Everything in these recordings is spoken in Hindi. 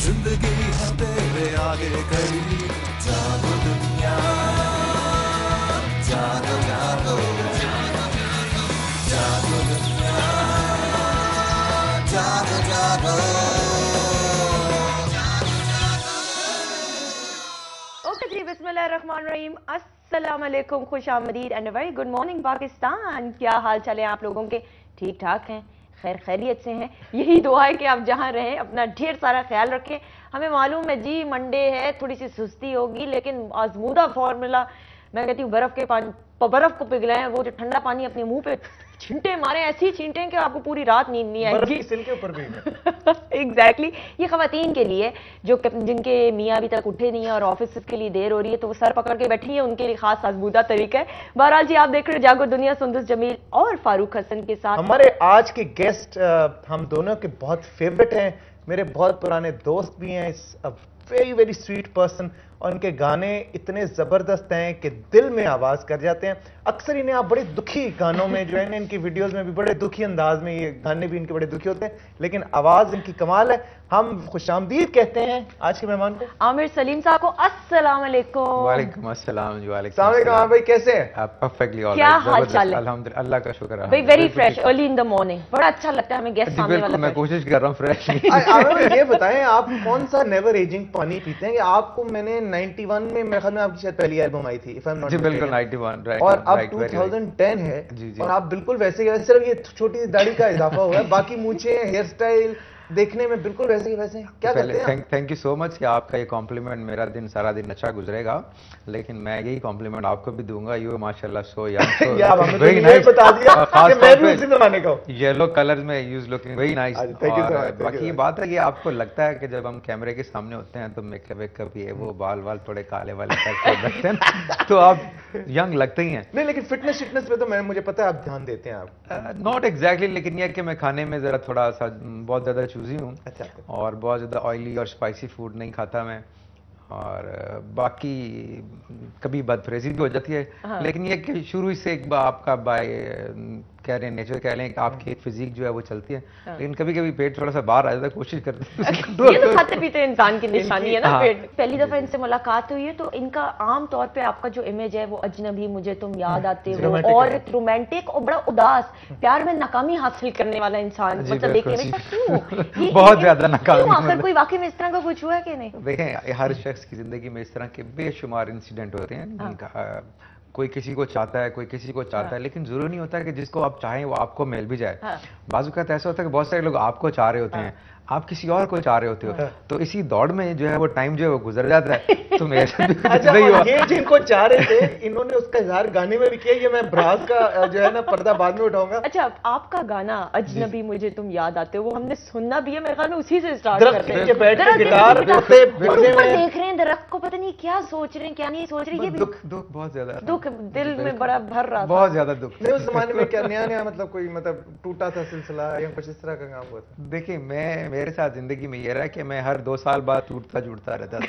जिंदगी है तेरे आगे खड़ी, जागो दुनिया, जागो जागो, जागो दुनिया, जागो जागो। ओके जी, बिस्मिल्लाहिर्रहमानिर्रहीम, अस्सलाम वालेकुम, खुश आमदीद and very good morning Pakistan. क्या हाल चाल है आप लोगों के? ठीक ठाक हैं, खैर खैरियत से हैं। यही दुआ है कि आप जहां रहें अपना ढेर सारा ख्याल रखें। हमें मालूम है जी मंडे है, थोड़ी सी सुस्ती होगी, लेकिन आजमूदा फॉर्मूला, मैं कहती हूँ बर्फ को पिघलाएं, वो जो ठंडा पानी अपने मुंह पे छींटे मारे, ऐसी छींटे कि आपको पूरी रात नींद नहीं आएगी। बर्फ के ऊपर भी एग्जैक्टली ये खवातीन के लिए जो जिनके मियाँ अभी तक उठे नहीं है और ऑफिस के लिए देर हो रही है, तो वो सर पकड़ के बैठी है, उनके लिए खास आजमूदा तरीका है। बहरहाल जी, आप देख रहे हैं जागो दुनिया, सुंदस जमील और फारूक हसन के साथ। हमारे आज के गेस्ट हम दोनों के बहुत फेवरेट हैं, मेरे बहुत पुराने दोस्त भी हैं। वेरी वेरी स्वीट पर्सन, और इनके गाने इतने जबरदस्त हैं कि दिल में आवाज कर जाते हैं। अक्सर इन्हें आप बड़े दुखी गानों में जो है ना, इनकी वीडियोस में भी बड़े दुखी अंदाज में ये गाने भी इनके बड़े दुखी होते हैं, लेकिन आवाज इनकी कमाल है। हम खुशामदीद कहते हैं आज के मेहमान को आमिर सलीम साहब को। अस्सलाम वालेकुम। वालेकुम अस्सलाम जी। वालेकुम अस्सलाम भाई, कैसे हैं आप? परफेक्टली ऑल क्या राइट, हाल चाल है? अल्हम्दुलिल्लाह, अल्लाह का शुक्र है भाई very fresh, early in the morning, बड़ा अच्छा लगता है हमें गेस्ट सामने बिल्कुल, वाला। मैं कोशिश कर रहा हूँ फ्रेश ये बताएं, आप कौन सा नेवर एजिंग पानी पीते हैं? आपको मैंने 91 में, मेरे ख्याल में आपकी शायद पहली एल्बम आई थी, इफ आई एम नॉट जी बिल्कुल 91 राइट, और अब 2010 है जी, जी। और आप बिल्कुल वैसे ही, सिर्फ ये छोटी सी दाढ़ी का इजाफा हुआ है, बाकी मूंछें, हेयर स्टाइल देखने में बिल्कुल वैसे ही वैसे। क्या करते हैं? थैंक यू सो मच कि आपका ये कॉम्प्लीमेंट, मेरा दिन सारा दिन अच्छा गुजरेगा, लेकिन मैं यही कॉम्प्लीमेंट आपको भी दूंगा। यू माशाल्लाह सो यंग, या हमें तो ये बता दिया कि मैं भी उसी जमाने का हूं। येलो कलर्स में यूज लुकिंग वेरी नाइस। बाकी ये you. बात है कि आपको लगता है कि जब हम कैमरे के सामने होते हैं तो मेकअप वेकअप ये वो बाल थोड़े काले वाले करते हैं तो आप यंग लगते ही हैं। नहीं, लेकिन फिटनेस पे तो मुझे पता है आप ध्यान देते हैं आप। नॉट एग्जैक्टली, लेकिन यह कि मैं खाने में जरा थोड़ा सा बहुत ज्यादा चूजी हूँ। अच्छा। और बहुत ज़्यादा ऑयली और स्पाइसी फूड नहीं खाता मैं, और बाकी कभी बदफरेजी भी हो जाती है। हाँ। लेकिन ये कि शुरू से एक बार आपका बाय कह रहे हैं नेचर कह लें कि आपकी एक फिजिक जो है वो चलती है। हाँ। लेकिन कभी कभी पेट थोड़ा सा बाहर आ जाता है, कोशिश करते हैं ये तो खाते पीते इंसान की निशानी है ना। हाँ। पेट। पहली दफा इनसे मुलाकात हुई है तो इनका आम तौर पे आपका जो इमेज है वो अजनबी, मुझे तुम याद आते हो, और रोमांटिक और बड़ा उदास, प्यार में नाकामी हासिल करने वाला इंसान, मतलब देखने में क्यों बहुत ज्यादा नाकामी। आखिर कोई वाकई में इस तरह का कुछ हुआ है कि नहीं? देखें, हर शख्स की जिंदगी में इस तरह के बेशुमार इंसिडेंट होते हैं। कोई किसी को चाहता है, कोई किसी को चाहता है, लेकिन जरूरी नहीं होता कि जिसको आप चाहें वो आपको मिल भी जाए। बाजू का ऐसा होता है कि बहुत सारे लोग आपको चाह रहे होते हैं, आप किसी और को चाह रहे होते हो, तो इसी दौड़ में जो है वो टाइम जो है वो गुजर जाता है। तो मेरे साथ भी अच्छा, ये जिनको चाह रहे थे इन्होंने उसका इजहार गाने में भी किया। ये मैं ब्रास का जो है ना पर्दा बाद में उठाऊंगा। अच्छा, आपका गाना अजनबी मुझे तुम याद आते हो वो हमने सुनना भी है, मेरे ख्याल में उसी से स्टार्ट करते हैं। बैठ के गिटार बजते ऊपर देख रहे हैं दरख्त को, पता नहीं क्या सोच रहे हैं क्या नहीं सोच रहे। ये दुख बहुत ज्यादा, दुख दिल में बड़ा भर रहा था, बहुत ज्यादा दुख। उस जमाने में क्या नया मतलब कोई मतलब टूटा था सिलसिला या कुछ इस तरह का काम हुआ था? देखिए, मेरे साथ जिंदगी में ये रहा कि मैं हर 2 साल बाद टूटता जुड़ता रहता था।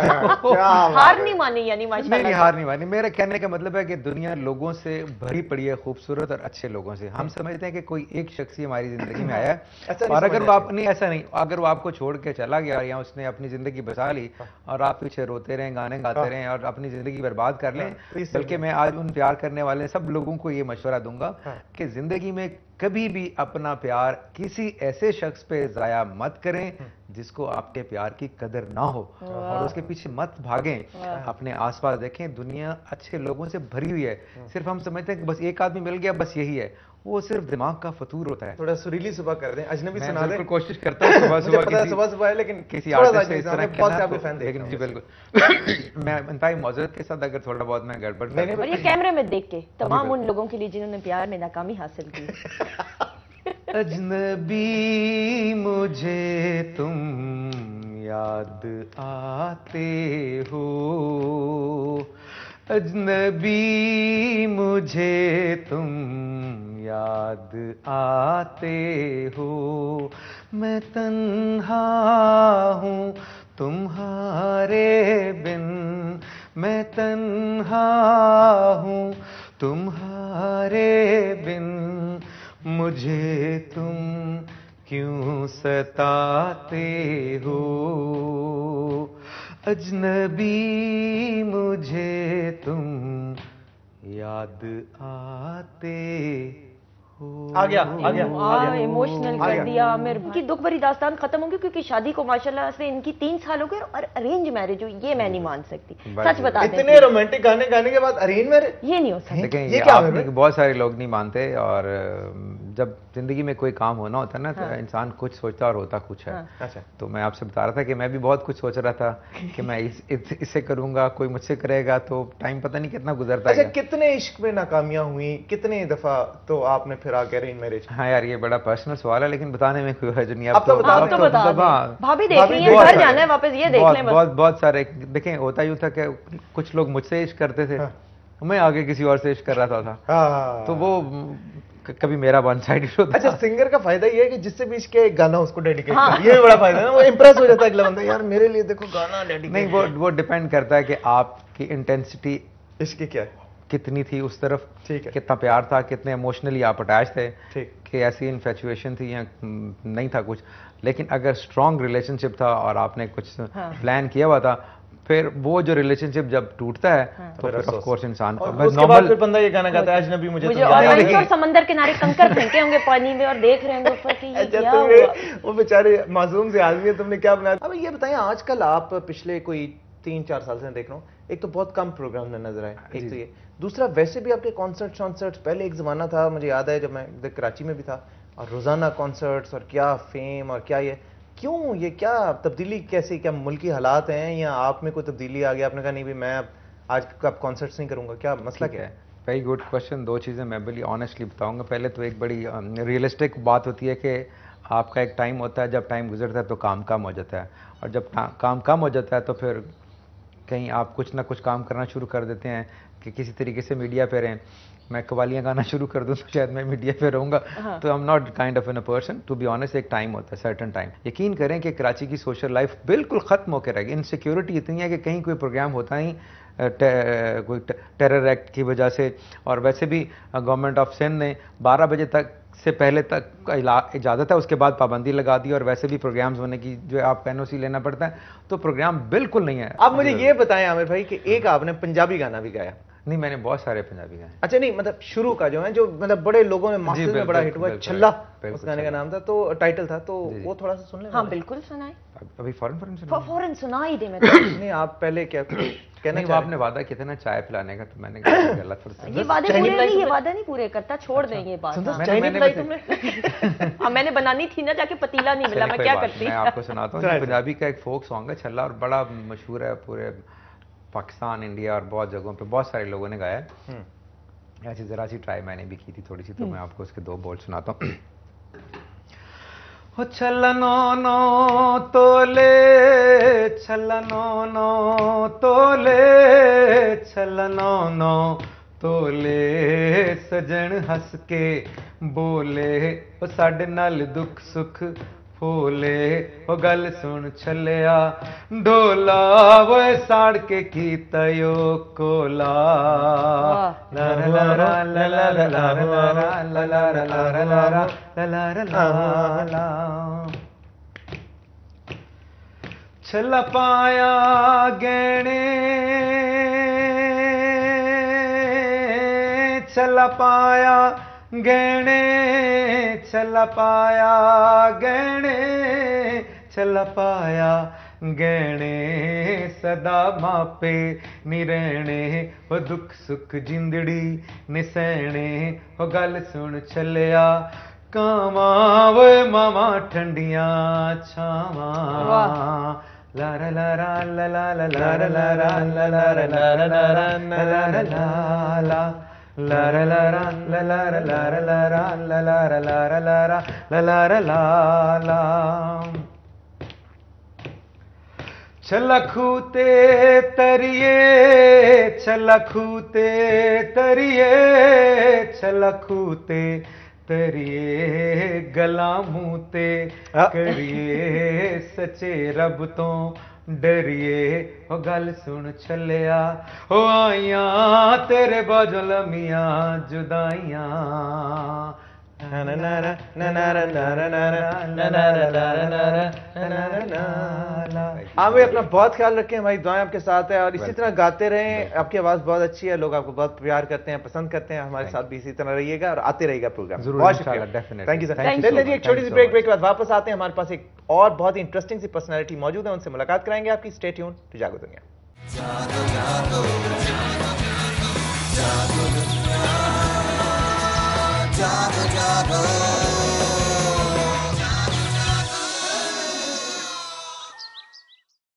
हार नहीं मानी, यानी माशाल्लाह। नहीं, हार नहीं मानी। मेरा कहने का मतलब है कि दुनिया लोगों से भरी पड़ी है, खूबसूरत और अच्छे लोगों से। हम समझते हैं कि कोई एक शख्स ही हमारी जिंदगी में आया है, और अगर वो आप नहीं, ऐसा नहीं, अगर वो आपको छोड़ के चला गया या उसने अपनी जिंदगी बसा ली और आप पीछे रोते रहें, गाने गाते रहें और अपनी जिंदगी बर्बाद कर लें, बल्कि मैं आज उन प्यार करने वाले सब लोगों को ये मशवरा दूंगा कि जिंदगी में कभी भी अपना प्यार किसी ऐसे शख्स पे जाया मत करें जिसको आपके प्यार की कदर ना हो, और उसके पीछे मत भागें। अपने आसपास देखें, दुनिया अच्छे लोगों से भरी हुई है। सिर्फ हम समझते हैं कि बस एक आदमी मिल गया, बस यही है, वो सिर्फ दिमाग का फतूर होता है। थोड़ा सुरीली सुबह कर दें, अजनबी सुना दें। कोशिश करता हूं सुबह है, लेकिन किसी आर्टिस्ट से इस तरह बहुत से आपके फैन देख रहे हैं। जी बिल्कुल। मैं इंतहाई मौजूद के साथ अगर थोड़ा बहुत मैं गड़बड़ नहीं, और ये कैमरे में देख के तमाम उन लोगों के लिए जिन्होंने प्यार में नाकामी हासिल की। अजनबी मुझे तुम याद आते हो, अजनबी मुझे तुम याद आते हो, मैं तन्हा हूँ तुम्हारे बिन, मैं तन्हा हूँ तुम्हारे बिन, मुझे तुम क्यों सताते हो। अजनबी मुझे तुम याद आते हो। आ गया। इमोशनल कर दिया आमिर भाई की दुख भरी दास्तान खत्म होगी, क्योंकि शादी को माशाल्लाह से इनकी 3 साल हो गए और अरेंज मैरिज हुई। ये मैं नहीं मान सकती, सच बता दें। इतने रोमांटिक गाने गाने के बाद अरेंज मैरिज, ये नहीं हो सकता। देखें, ये क्या आप है नहीं, बहुत सारे लोग नहीं मानते। और जब जिंदगी में कोई काम होना होता है ना, तो इंसान कुछ सोचता और होता कुछ है। अच्छा, तो मैं आपसे बता रहा था कि मैं भी बहुत कुछ सोच रहा था कि मैं इससे करूंगा, कोई मुझसे करेगा, तो टाइम पता नहीं कितना गुजरता अच्छा, है। कितने इश्क में नाकामियां हुई, कितने दफा तो आपने फिर आके अरेंज मैरिज? हाँ यार, ये बड़ा पर्सनल सवाल है, लेकिन बताने में कोई हर्ज नहीं। अब तो बता दें। भाभी देख रही है, घर जाना है वापस, ये देख लें बस। बहुत सारे। देखें, होता यूं था कि कुछ लोग मुझसे इश्क करते थे, मैं आगे किसी और से इश्क कर रहा था। तो वो कभी मेरा वन साइडेड होता। अच्छा, सिंगर का फायदा ये है कि जिससे भी इसके एक गाना उसको डेडिकेट कर, ये भी बड़ा फायदा है ना, वो इंप्रेस हो जाता है अगला बंदा, यार मेरे लिए देखो गाना डेडिकेट। नहीं, वो डिपेंड करता है कि आपकी इंटेंसिटी इसकी क्या है, कितनी थी उस तरफ, ठीक है, कितना प्यार था, कितने इमोशनली आप अटैच थे, ठीक, कि ऐसी इन्फेचुएशन थी या नहीं था कुछ। लेकिन अगर स्ट्रॉन्ग रिलेशनशिप था और आपने कुछ प्लान किया हुआ था, फिर वो जो रिलेशनशिप जब टूटता है तो फिर ऑफ कोर्स इंसान उसके बाद फिर बंदा ये गाना गाता है, अजनबी मुझे तुम याद नहीं। और समंदर किनारे कंकर फेंके होंगे पानी में और देख रहे होंगे ऊपर कि ये क्या हुआ। वो बेचारे मासूम से आदमी है, तुमने क्या बनाया। अब ये बताएं, आजकल आप पिछले कोई 3-4 साल से देख रहा हूँ, एक तो बहुत कम प्रोग्राम में नजर आए, एक तो ये, दूसरा वैसे भी आपके कॉन्सर्ट्स पहले एक जमाना था, मुझे याद है जब मैं कराची में भी था, और रोजाना कॉन्सर्ट्स, और क्या फेम और क्या ये, क्यों ये क्या तब्दीली, कैसे, क्या मुल्की हालात हैं या आप में कोई तब्दीली आ गया, आपने कहा नहीं भाई मैं आज कब कॉन्सर्ट्स नहीं करूंगा, क्या मसला क्या है? Very good question. 2 चीज़ें मैं बड़ी ऑनेस्टली बताऊंगा। पहले तो एक बड़ी रियलिस्टिक बात होती है कि आपका एक टाइम होता है, जब टाइम गुजरता है तो काम कम हो जाता है, और जब काम कम हो जाता है तो फिर कहीं आप कुछ ना कुछ काम करना शुरू कर देते हैं कि किसी तरीके से मीडिया पे रहें। मैं कवालियाँ गाना शुरू कर दूँ तो शायद मैं मीडिया पे रहूँगा। तो I am not kind of an a person, to be honest. एक टाइम होता है, सर्टन टाइम। यकीन करें कि कराची की सोशल लाइफ बिल्कुल ख़त्म होकर रहेगी। इनसिक्योरिटी इतनी है कि कहीं कोई प्रोग्राम होता नहीं, कोई टेरर एक्ट की वजह से, और वैसे भी गवर्नमेंट ऑफ सिंध ने 12 बजे तक से पहले तक इजाज़त है, उसके बाद पाबंदी लगा दी, और वैसे भी प्रोग्राम्स होने की जो है आपको एनओसी लेना पड़ता है, तो प्रोग्राम बिल्कुल नहीं है। आप मुझे ये बताएं आमिर भाई कि एक आपने पंजाबी गाना भी गाया। नहीं, मैंने बहुत सारे पंजाबी गाए। अच्छा, नहीं मतलब शुरू का जो है, जो मतलब बड़े लोगों में मास्टर्स में बड़ा हिट हुआ, छल्ला उस गाने का नाम था, तो टाइटल था, तो वो थोड़ा सा सुन ले। हाँ बिल्कुल सुनाए, अभी फौरन सुना ही दे। मैं नहीं, आप पहले क्या कहना, वो आपने वादा किया था ना चाय पिलाने का, तो मैंने कहा गलत ये वादे पूरे नहीं, ये वादा नहीं पूरे करता, छोड़ दें ये बात। मैंने बनानी थी ना, जाके पतीला नहीं मिला, मैं क्या करती। मैं आपको सुनाता हूँ। पंजाबी का एक फोक सॉन्ग है छल्ला, और बड़ा मशहूर है पूरे पाकिस्तान, इंडिया और बहुत जगहों पे बहुत सारे लोगों ने गाया है। ऐसी जरा सी ट्राई मैंने भी की थी थोड़ी सी, तो मैं आपको उसके 2 बोल सुनाता हूँ। हो छल्लनो नो तोले, छल्लनो नो तोले, छल्लनो नो तोले, सजन हंस के बोले, ओ साडे नाल दुख सुख फूले, ओ गल सुन छलिया ढोला, वो साड़ के कीता यो कोला। ला ला ला ला ला ला ला ला ला ला ला ला। छल्ला पाया गहने, छल्ला पाया गहने, छल्ला पाया गहने, छल्ला पाया गहने, सदा मापे निरहने, वो दुख सुख जिंदड़ी निसहने, वो गल सुन छलिया कावा, वो मामा ठंडियां छावा। ला ला ला ला ला ला ला ला ला ला ला ला ला ला ला ला ला। La la la la la la la la la la la la la la la la la la la। छलखूते तरिए, छलखूते तरिए, छलखूते तरिए, गला मूते करिए, सचे रब तो डरिए, ओ गल सुन छलिया, ओ आइयां तेरे बाजो लमियां जुदाइयां। आमिर, अपना बहुत ख्याल रखें, हमारी दुआएं आपके साथ है और इसी तरह गाते रहें। आपकी आवाज बहुत अच्छी है, लोग आपको बहुत प्यार करते हैं, पसंद करते हैं। हमारे साथ भी इसी तरह रहिएगा और आते रहेगा प्रोग्राम। बहुत शुक्रिया, थैंक यू सर। चलिए एक छोटी सी ब्रेक के बाद वापस आते हैं। हमारे पास एक और बहुत ही इंटरेस्टिंग सी पर्सनैलिटी मौजूद है, उनसे मुलाकात कराएंगे आपकी। स्टे ट्यून्ड टू जागो दुनिया।